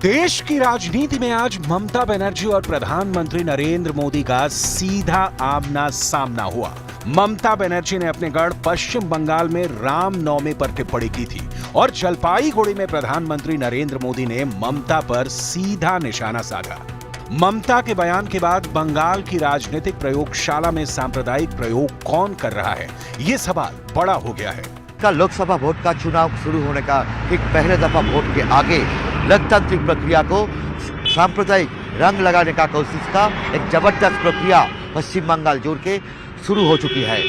देश की राजनीति में आज ममता बनर्जी और प्रधानमंत्री नरेंद्र मोदी का सीधा आमना सामना हुआ। ममता बनर्जी ने अपने गढ़ पश्चिम बंगाल में रामनवमी पर टिप्पणी की थी और जलपाईगुड़ी में प्रधानमंत्री नरेंद्र मोदी ने ममता पर सीधा निशाना साधा। ममता के बयान के बाद बंगाल की राजनीतिक प्रयोगशाला में सांप्रदायिक प्रयोग कौन कर रहा है, ये सवाल बड़ा हो गया है। लोकसभा वोट का चुनाव शुरू होने का ठीक पहले दफा वोट के आगे लोकतांत्रिक प्रक्रिया को सांप्रदायिक रंग लगाने का कोशिश का एक जबरदस्त प्रक्रिया पश्चिम बंगाल जोड़ के शुरू हो चुकी है।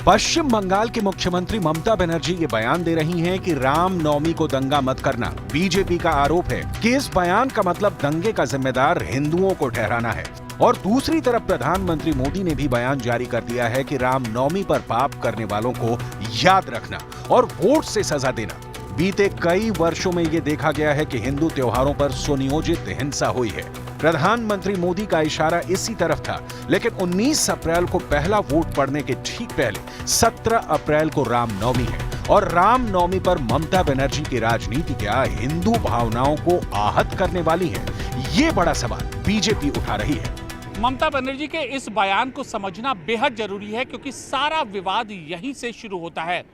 पश्चिम बंगाल की मुख्यमंत्री ममता बनर्जी ये बयान दे रही हैं कि रामनवमी को दंगा मत करना। बीजेपी का आरोप है कि इस बयान का मतलब दंगे का जिम्मेदार हिंदुओं को ठहराना है। और दूसरी तरफ प्रधानमंत्री मोदी ने भी बयान जारी कर दिया है कि रामनवमी पर पाप करने वालों को याद रखना और वोट से सजा देना। बीते कई वर्षों में ये देखा गया है कि हिंदू त्योहारों पर सुनियोजित हिंसा हुई है। प्रधानमंत्री मोदी का इशारा इसी तरफ था, लेकिन 19 अप्रैल को पहला वोट पड़ने के ठीक पहले 17 अप्रैल को रामनवमी है और रामनवमी पर ममता बनर्जी की राजनीति क्या हिंदू भावनाओं को आहत करने वाली है, ये बड़ा सवाल बीजेपी उठा रही है। ममता बनर्जी के इस बयान को समझना बेहद जरूरी है, क्योंकि सारा विवाद यहीं से शुरू होता है।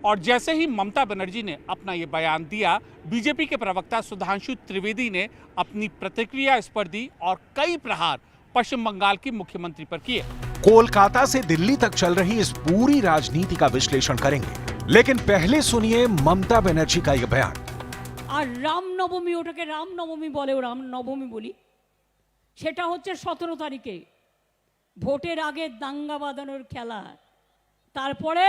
और जैसे ही ममता बनर्जी ने अपना ये बयान दिया, बीजेपी के प्रवक्ता सुधांशु त्रिवेदी ने अपनी प्रतिक्रिया इस पर दी और कई प्रहार पश्चिम बंगाल की मुख्यमंत्री पर किए। कोलकाता से दिल्ली तक चल रही इस पूरी राजनीति का विश्लेषण करेंगे, लेकिन पहले सुनिए ममता बनर्जी का यह बयान। আর রামনবমী, ওটাকে রামনবমী বলে, ও রামনবমী বলি, সেটা হচ্ছে 17 তারিখে ভোটের আগে দাঙ্গা বাঁধানোর খেলা। তারপরে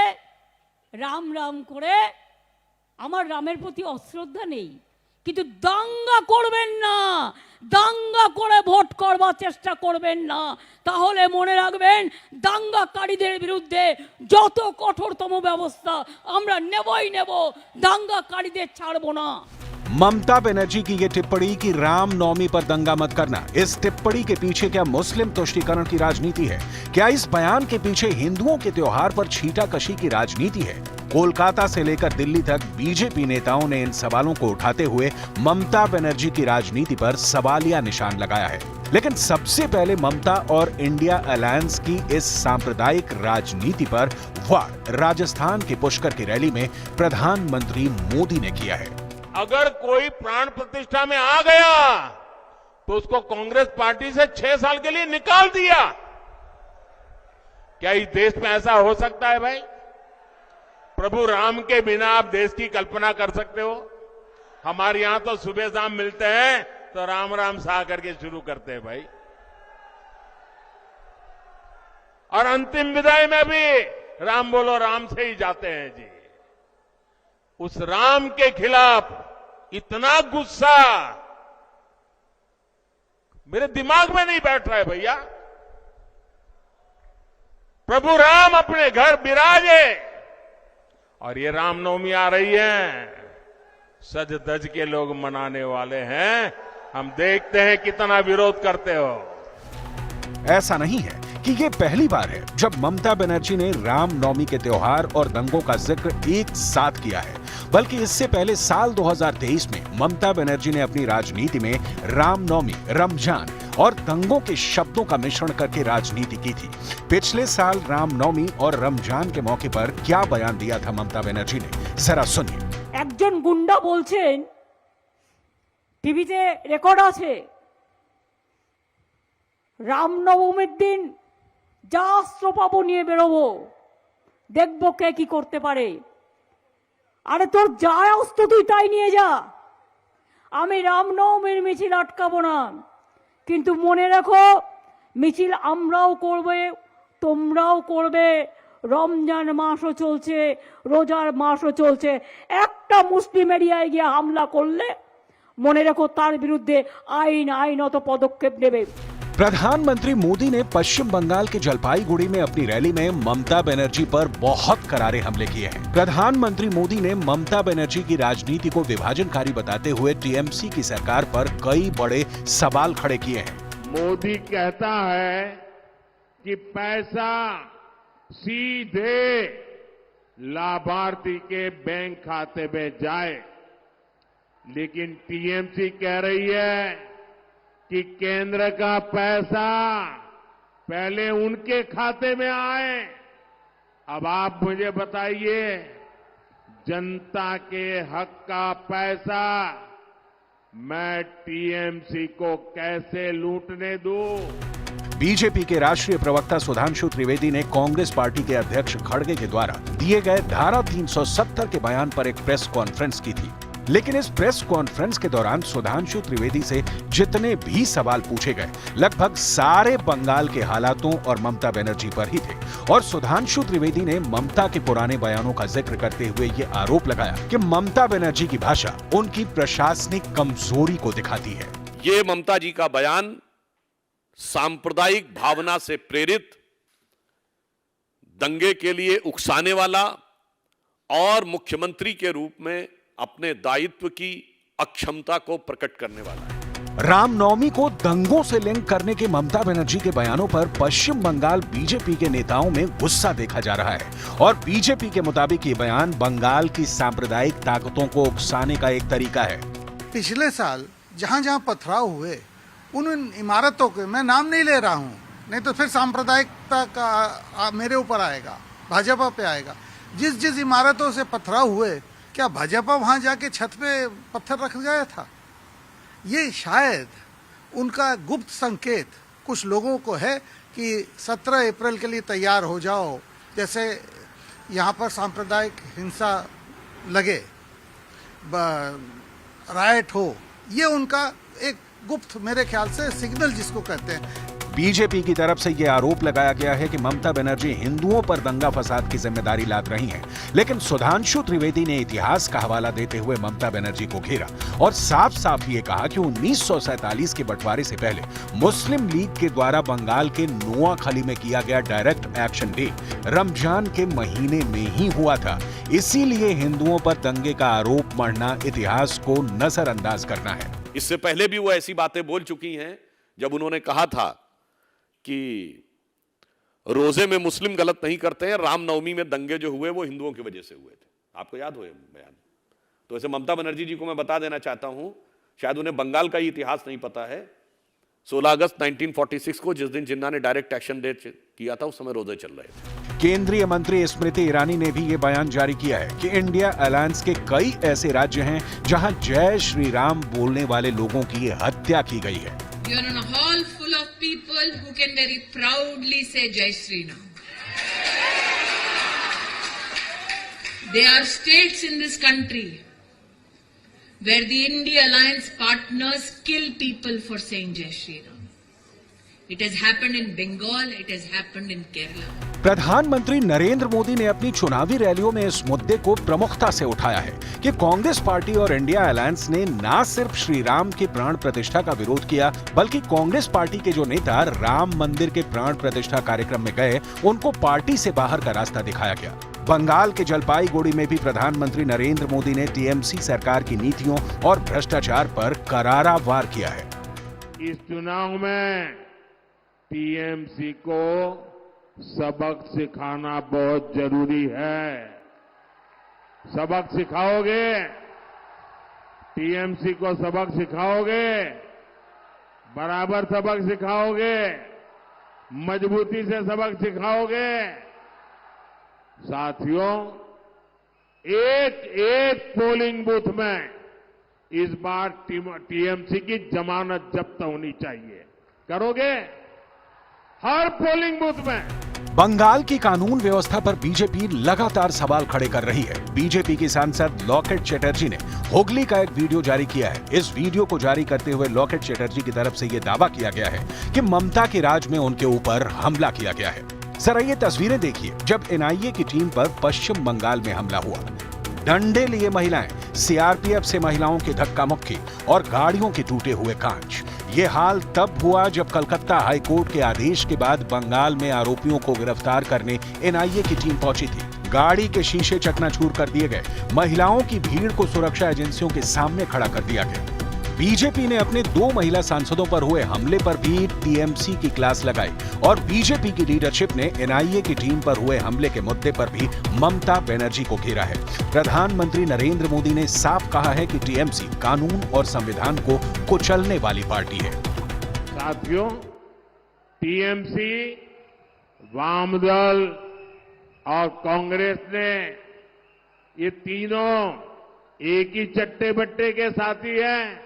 রাম রাম করে আমার রামের প্রতি অশ্রদ্ধা নেই, কিন্তু দাঙ্গা করবেন না, দাঙ্গা করে ভোট করবার চেষ্টা করবেন না, তাহলে মনে রাখবেন দাঙ্গাকারীদের বিরুদ্ধে যত কঠোরতম ব্যবস্থা আমরা নেবই নেব, দাঙ্গাকারীদের ছাড়বো না। ममता बनर्जी की ये टिप्पणी कि रामनवमी पर दंगा मत करना, इस टिप्पणी के पीछे क्या मुस्लिम तुष्टीकरण की राजनीति है? क्या इस बयान के पीछे हिंदुओं के त्योहार पर छींटाकशी की राजनीति है? कोलकाता से लेकर दिल्ली तक बीजेपी नेताओं ने इन सवालों को उठाते हुए ममता बनर्जी की राजनीति पर सवालिया निशान लगाया है। लेकिन सबसे पहले ममता और इंडिया अलायंस की इस सांप्रदायिक राजनीति पर वार राजस्थान के पुष्कर की रैली में प्रधानमंत्री मोदी ने किया है। अगर कोई प्राण प्रतिष्ठा में आ गया तो उसको कांग्रेस पार्टी से 6 साल के लिए निकाल दिया। क्या इस देश में ऐसा हो सकता है भाई? प्रभु राम के बिना आप देश की कल्पना कर सकते हो? हमारे यहां तो सुबह शाम मिलते हैं तो राम राम सा करके शुरू करते हैं भाई। और अंतिम विदाई में भी राम बोलो राम से ही जाते हैं जी। उस राम के खिलाफ इतना गुस्सा मेरे दिमाग में नहीं बैठ रहा है भैया। प्रभु राम अपने घर विराजे और ये रामनवमी आ रही है, सज धज के लोग मनाने वाले हैं। हम देखते हैं कितना विरोध करते हो। ऐसा नहीं है कि ये पहली बार है जब ममता बनर्जी ने रामनवमी के त्योहार और दंगों का जिक्र एक साथ किया है, बल्कि इससे पहले साल 2023 में ममता बनर्जी ने अपनी राजनीति में रामनवमी, रमजान और दंगों के शब्दों का मिश्रण करके राजनीति की थी। पिछले साल रामनवमी और रमजान के मौके पर क्या बयान दिया था ममता बनर्जी ने, जरा सुनिए। একজন গুন্ডা বলছেন, টিভিতে রেকর্ড আছে, রামনবমীর দিন যা অস্ত্র পাবো নিয়ে বেরোবো, দেখবো কে কি করতে পারে। আরে তোর যা অস্ত্র তুই তাই নিয়ে যা, আমি রামনবমীর মিছিল আটকাবো না, কিন্তু মনে রাখো মিছিল আমরাও করবে, তোমরাও করবে। রমজান মাসও চলছে, রোজার মাসও চলছে। একটা মুসলিম এরিয়ায় গিয়ে হামলা করলে মনে রাখো তার বিরুদ্ধে আইনত পদক্ষেপ নেবে। प्रधानमंत्री मोदी ने पश्चिम बंगाल के जलपाईगुड़ी में अपनी रैली में ममता बनर्जी पर बहुत करारे हमले किए हैं। प्रधानमंत्री मोदी ने ममता बनर्जी की राजनीति को विभाजनकारी बताते हुए टीएमसी की सरकार पर कई बड़े सवाल खड़े किए हैं। मोदी कहता है कि पैसा सीधे लाभार्थी के बैंक खाते में जाए, लेकिन टीएमसी कह रही है कि केंद्र का पैसा पहले उनके खाते में आए। अब आप मुझे बताइए, जनता के हक का पैसा मैं टीएमसी को कैसे लूटने दूं? बीजेपी के राष्ट्रीय प्रवक्ता सुधांशु त्रिवेदी ने कांग्रेस पार्टी के अध्यक्ष खड़गे के द्वारा दिए गए धारा 370 के बयान पर एक प्रेस कॉन्फ्रेंस की थी। लेकिन इस प्रेस कॉन्फ्रेंस के दौरान सुधांशु त्रिवेदी से जितने भी सवाल पूछे गए, लगभग सारे बंगाल के हालातों और ममता बनर्जी पर ही थे। और सुधांशु त्रिवेदी ने ममता के पुराने बयानों का जिक्र करते हुए ये आरोप लगाया कि ममता बनर्जी की भाषा उनकी प्रशासनिक कमजोरी को दिखाती है। ये ममता जी का बयान सांप्रदायिक भावना से प्रेरित, दंगे के लिए उकसाने वाला और मुख्यमंत्री के रूप में अपने दायित्व की अक्षमता को प्रकट करने वाला है। रामनवमी को दंगों से लिंक करने के ममता बनर्जी के बयानों पर पश्चिम बंगाल बीजेपी के नेताओं में गुस्सा देखा जा रहा है और बीजेपी के मुताबिक ये बयान बंगाल की सांप्रदायिक ताकतों को उकसाने का एक तरीका है। पिछले साल जहां जहां पथराव हुए उन इमारतों के मैं नाम नहीं ले रहा हूं, नहीं तो फिर सांप्रदायिकता का मेरे ऊपर आएगा, भाजपा पे आएगा। जिस जिस इमारतों से पथराव हुए, क्या भाजपा वहां जाके छत पे पत्थर रख गया था? ये शायद उनका गुप्त संकेत कुछ लोगों को है कि 17 अप्रैल के लिए तैयार हो जाओ, जैसे यहाँ पर सांप्रदायिक हिंसा लगे, रायट हो। ये उनका एक गुप्त, मेरे ख्याल से सिग्नल जिसको कहते हैं। बीजेपी की तरफ से यह आरोप लगाया गया है कि ममता बनर्जी हिंदुओं पर दंगा फसाद की जिम्मेदारी लाद रही हैं। लेकिन सुधांशु त्रिवेदी ने इतिहास का हवाला देते हुए ममता बनर्जी को घेरा और साफ साफ ये कहा कि 1947 के बंटवारे से पहले मुस्लिम लीग के द्वारा बंगाल के नोआखली में किया गया डायरेक्ट एक्शन डे रमजान के महीने में ही हुआ था। इसीलिए हिंदुओं पर दंगे का आरोप मढ़ना इतिहास को नजरअंदाज करना है। इससे पहले भी वो ऐसी बातें बोल चुकी हैं जब उन्होंने कहा था कि रोजे में मुस्लिम गलत नहीं करते हैं, रामनवमी में दंगे जो हुए वो हिंदुओं की वजह से हुए थे। आपको याद हो बयान? तो ऐसे ममता बनर्जी जी को मैं बता देना चाहता हूं, शायद उन्हें बंगाल का ही इतिहास नहीं पता है। 16 अगस्त 1946 को जिस दिन जिन्ना ने डायरेक्ट एक्शन डे किया था, उस समय रोजे चल रहे थे। केंद्रीय मंत्री स्मृति ईरानी ने भी ये बयान जारी किया है कि इंडिया अलायंस के कई ऐसे राज्य हैं जहां जय श्री राम बोलने वाले लोगों की हत्या की गई है। You are in a hall full of people who can very proudly say Jai Shri Ram. There are states in this country where the India Alliance partners kill people for saying Jai Shri Ram. It has happened in Bengal, it has happened in Kerala. प्रधानमंत्री नरेंद्र मोदी ने अपनी चुनावी रैलियों में इस मुद्दे को प्रमुखता से उठाया है कि कांग्रेस पार्टी और इंडिया अलायंस ने न सिर्फ श्री राम की प्राण प्रतिष्ठा का विरोध किया, बल्कि कांग्रेस पार्टी के जो नेता राम मंदिर के प्राण प्रतिष्ठा कार्यक्रम में गए, उनको पार्टी से बाहर का रास्ता दिखाया गया। बंगाल के जलपाईगुड़ी में भी प्रधानमंत्री नरेंद्र मोदी ने टीएमसी सरकार की नीतियों और भ्रष्टाचार पर करारा वार किया है। इस चुनाव में टीएमसी को सबक सिखाना बहुत जरूरी है। सबक सिखाओगे? टीएमसी को सबक सिखाओगे? बराबर सबक सिखाओगे? मजबूती से सबक सिखाओगे? साथियों, एक एक पोलिंग बूथ में इस बार टीएमसी की जमानत जब्त होनी चाहिए। करोगे? हर पोलिंग बूथ में। बंगाल की कानून व्यवस्था पर बीजेपी लगातार सवाल खड़े कर रही है। बीजेपी की सांसद लॉकेट चैटर्जी ने हुगली का एक वीडियो जारी किया है। इस वीडियो को जारी करते हुए लॉकेट चैटर्जी की तरफ से यह दावा किया गया है कि ममता के राज में उनके ऊपर हमला किया गया है। जरा ये तस्वीरें देखिए जब एनआईए की टीम पर पश्चिम बंगाल में हमला हुआ। डंडे लिए महिलाएं, सीआरपीएफ से महिलाओं की धक्का मुक्की और गाड़ियों के टूटे हुए कांच। ये हाल तब हुआ जब कलकत्ता हाईकोर्ट के आदेश के बाद बंगाल में आरोपियों को गिरफ्तार करने एनआईए की टीम पहुंची थी। गाड़ी के शीशे चकनाचूर कर दिए गए। महिलाओं की भीड़ को सुरक्षा एजेंसियों के सामने खड़ा कर दिया गया। बीजेपी ने अपने 2 महिला सांसदों पर हुए हमले पर भी टीएमसी की क्लास लगाई और बीजेपी की लीडरशिप ने एनआईए की टीम पर हुए हमले के मुद्दे पर भी ममता बनर्जी को घेरा है। प्रधानमंत्री नरेंद्र मोदी ने साफ कहा है कि टीएमसी कानून और संविधान को कुचलने वाली पार्टी है। साथियों, टीएमसी, वामदल और कांग्रेस ने ये तीनों एक ही चट्टे बट्टे के साथी हैं।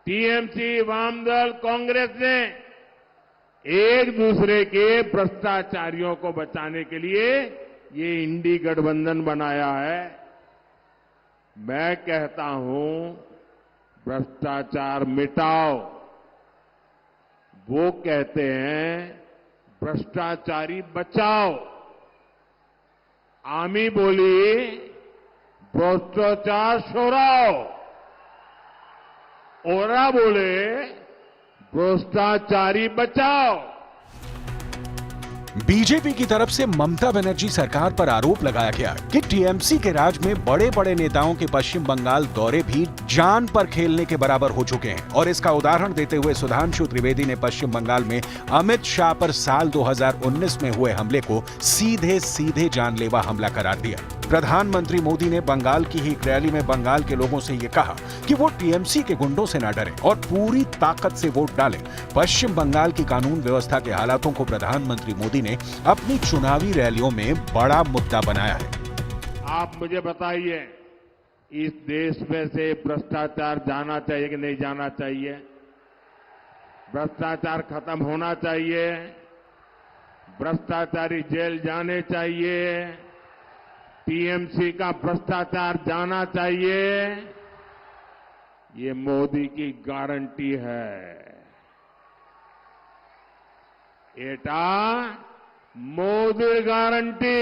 टीएमसी, वामदल, कांग्रेस ने एक दूसरे के भ्रष्टाचारियों को बचाने के लिए ये इंडी गठबंधन बनाया है। मैं कहता हूं, भ्रष्टाचार मिटाओ। वो कहते हैं भ्रष्टाचारी बचाओ। आमी बोली भ्रष्टाचार छोड़ाओ। ओरा बोले भ्रष्टाचारी बचाओ। बीजेपी की तरफ से ममता बनर्जी सरकार पर आरोप लगाया गया कि टीएमसी के राज में बड़े बड़े नेताओं के पश्चिम बंगाल दौरे भी जान पर खेलने के बराबर हो चुके हैं। और इसका उदाहरण देते हुए सुधांशु त्रिवेदी ने पश्चिम बंगाल में अमित शाह पर साल 2019 में हुए हमले को सीधे जानलेवा हमला करार दिया। प्रधानमंत्री मोदी ने बंगाल की ही एक रैली में बंगाल के लोगों से ये कहा कि वो टीएमसी के गुंडों से ना डरें और पूरी ताकत से वोट डालें। पश्चिम बंगाल की कानून व्यवस्था के हालातों को प्रधानमंत्री मोदी ने अपनी चुनावी रैलियों में बड़ा मुद्दा बनाया है। आप मुझे बताइए, इस देश में से भ्रष्टाचार जाना चाहिए कि नहीं जाना चाहिए? भ्रष्टाचार खत्म होना चाहिए। भ्रष्टाचारी जेल जाने चाहिए। टीएमसी का भ्रष्टाचार जाना चाहिए। ये मोदी की गारंटी है। एटा मोदी गारंटी।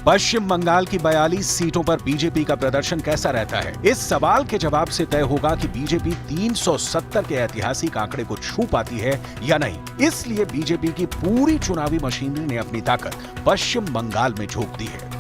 पश्चिम बंगाल की 42 सीटों पर बीजेपी का प्रदर्शन कैसा रहता है, इस सवाल के जवाब से तय होगा कि बीजेपी 370 के ऐतिहासिक आंकड़े को छू पाती है या नहीं। इसलिए बीजेपी की पूरी चुनावी मशीनरी ने अपनी ताकत पश्चिम बंगाल में झोंक दी है।